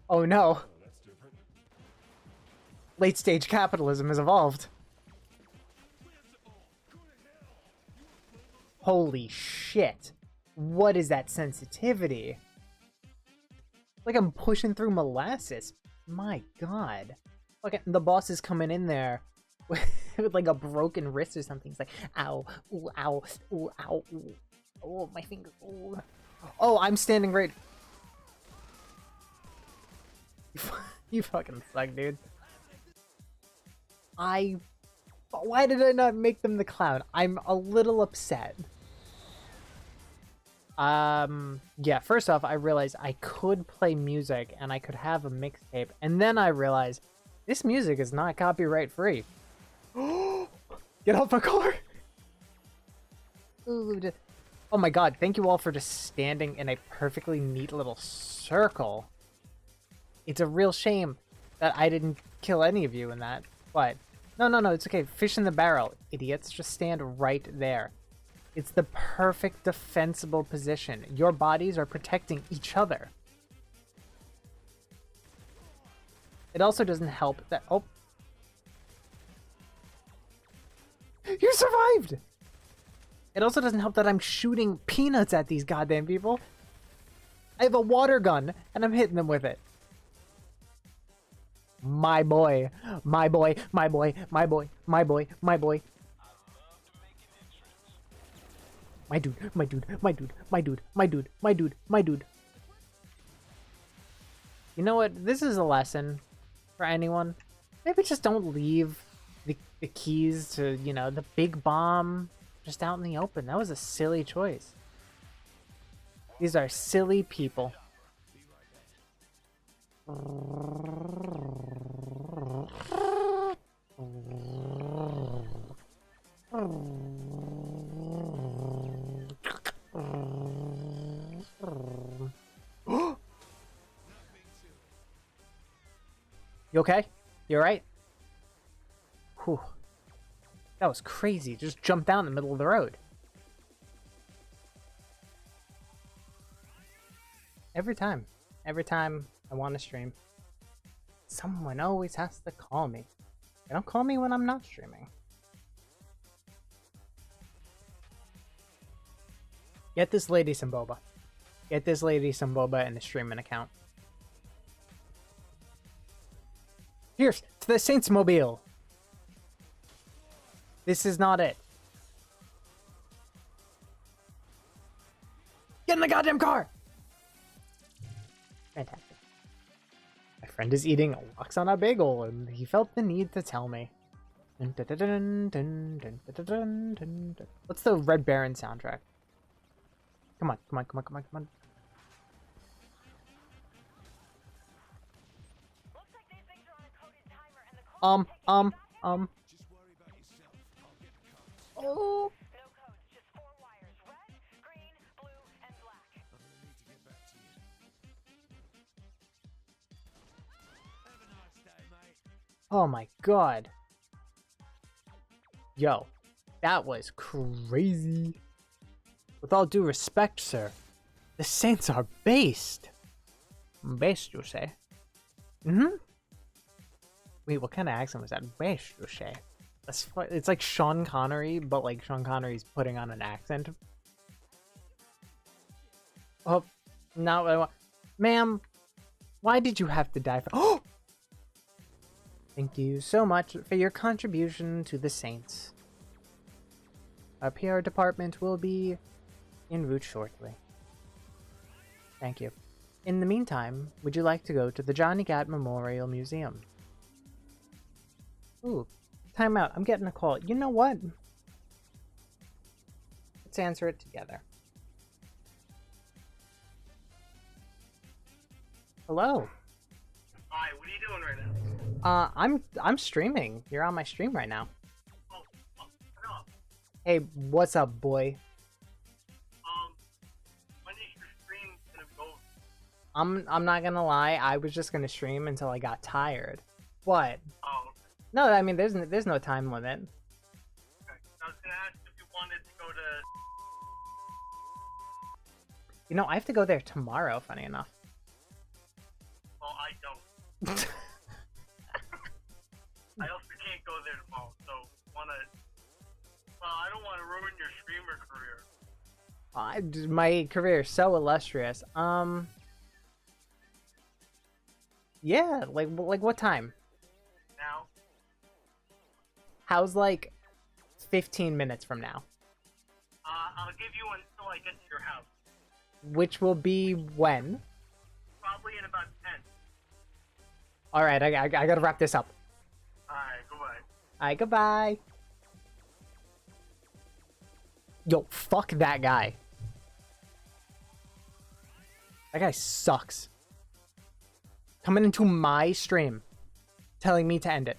Oh no. Late stage capitalism has evolved. Holy shit. What is that sensitivity? Like I'm pushing through molasses. My god. Look, the boss is coming in there with like a broken wrist or something. He's like, ow, ooh, ow, ooh, ow, ooh. Oh, my finger, ooh. Oh, I'm standing right. You fucking suck, dude. Why did I not make them the clown? I'm a little upset. Yeah, first off, I realized I could play music and I could have a mixtape, and then I realized this music is not copyright free. Get off my car! Oh my god, thank you all for just standing in a perfectly neat little circle. It's a real shame that I didn't kill any of you in that. What? No, it's okay. Fish in the barrel, idiots. Just stand right there. It's the perfect defensible position. Your bodies are protecting each other. It also doesn't help that... Oh. You survived! It also doesn't help that I'm shooting peanuts at these goddamn people. I have a water gun, and I'm hitting them with it. My boy. My boy. My boy. My boy. My boy. My boy. My dude. My dude. My dude. My dude. My dude. My dude. My dude. You know what? This is a lesson for anyone. Maybe just don't leave the keys to, you know, the big bomb just out in the open. That was a silly choice. These are silly people. You okay? You alright? Whew. That was crazy. Just jumped down in the middle of the road. Every time I want to stream, someone always has to call me. They don't call me when I'm not streaming. Get this lady some boba. Get this lady some boba in the streaming account. Here's to the Saints Mobile. This is not it. Get in the goddamn car! Fantastic. My friend is eating lox on a bagel, and he felt the need to tell me. What's the Red Baron soundtrack? Come on. Oh. Oh my god. Yo, that was crazy. With all due respect, sir, the Saints are based. Based, you say? Mm-hmm. Wait, what kind of accent was that? Based, you say? It's like Sean Connery, but like Sean Connery's putting on an accent. Oh, not what I want. Ma'am, why did you have to die for— Oh! Thank you so much for your contribution to the Saints. Our PR department will be en route shortly. Thank you. In the meantime, would you like to go to the Johnny Gat Memorial Museum? Ooh, time out. I'm getting a call. You know what? Let's answer it together. Hello. Hi, what are you doing right now? I'm streaming. You're on my stream right now. Oh, no. Hey, what's up, boy? When is your stream gonna go? I'm not gonna lie. I was just gonna stream until I got tired. What? Oh, No, I mean there's no time limit. okay. I was gonna ask if you wanted to go to. You know, I have to go there tomorrow. Funny enough. Well, I don't. I also can't go there tomorrow, so wanna. Well, I don't want to ruin your streamer career. My career is so illustrious. Yeah, like what time? Now, How's like 15 minutes from now? I'll give you until I get to your house. Which will be when? Probably in about 10. All right, I gotta wrap this up. Alright, goodbye. All right, goodbye. Yo, fuck that guy. That guy sucks. Coming into my stream, telling me to end it.